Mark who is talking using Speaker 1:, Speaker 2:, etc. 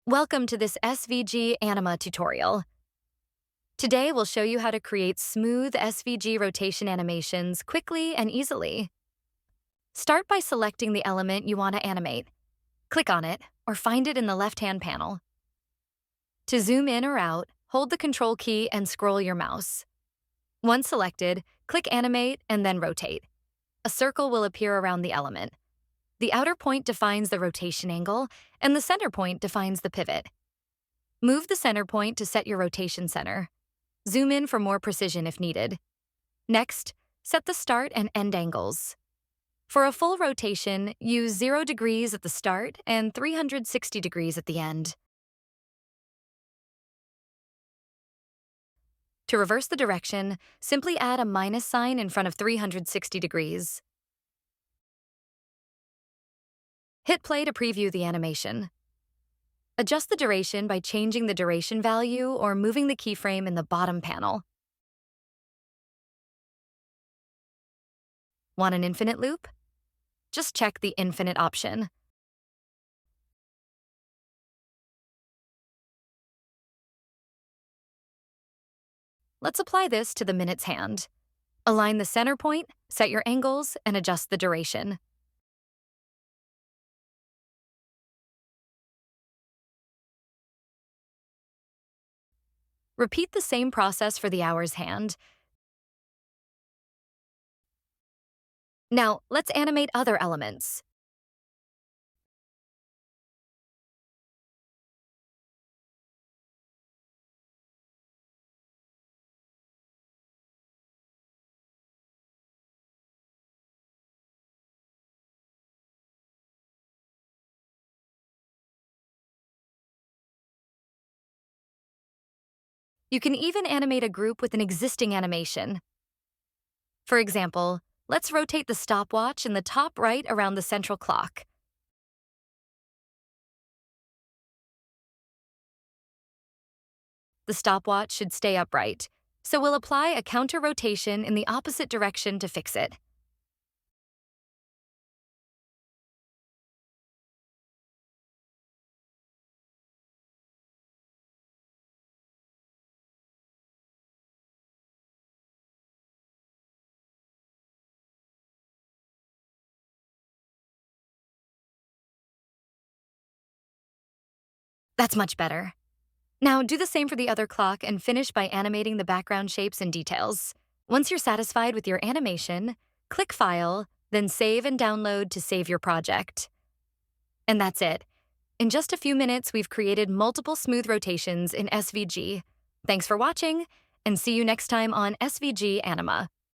Speaker 1: Welcome to this SVG ANIMA tutorial. Today we'll show you how to create smooth SVG rotation animations quickly and easily. Start by selecting the element you want to animate. Click on it or find it in the left-hand panel. To zoom in or out, hold the Control key and scroll your mouse. Once selected, click Animate and then Rotate. A circle will appear around the element. The outer point defines the rotation angle, and the center point defines the pivot. Move the center point to set your rotation center. Zoom in for more precision if needed. Next, set the start and end angles. For a full rotation, use 0 degrees at the start and 360 degrees at the end. To reverse the direction, simply add a minus sign in front of 360 degrees. Hit play to preview the animation. Adjust the duration by changing the duration value or moving the keyframe in the bottom panel. Want an infinite loop? Just check the infinite option. Let's apply this to the minutes hand. Align the center point, set your angles, and adjust the duration. Repeat the same process for the hours hand. Now, let's animate other elements. You can even animate a group with an existing animation. For example, let's rotate the stopwatch in the top right around the central clock. The stopwatch should stay upright, so we'll apply a counter rotation in the opposite direction to fix it. That's much better. Now do the same for the other clock and finish by animating the background shapes and details. Once you're satisfied with your animation, click File, then Save and Download to save your project. And that's it. In just a few minutes, we've created multiple smooth rotations in SVG. Thanks for watching, and see you next time on SVG ANIMA.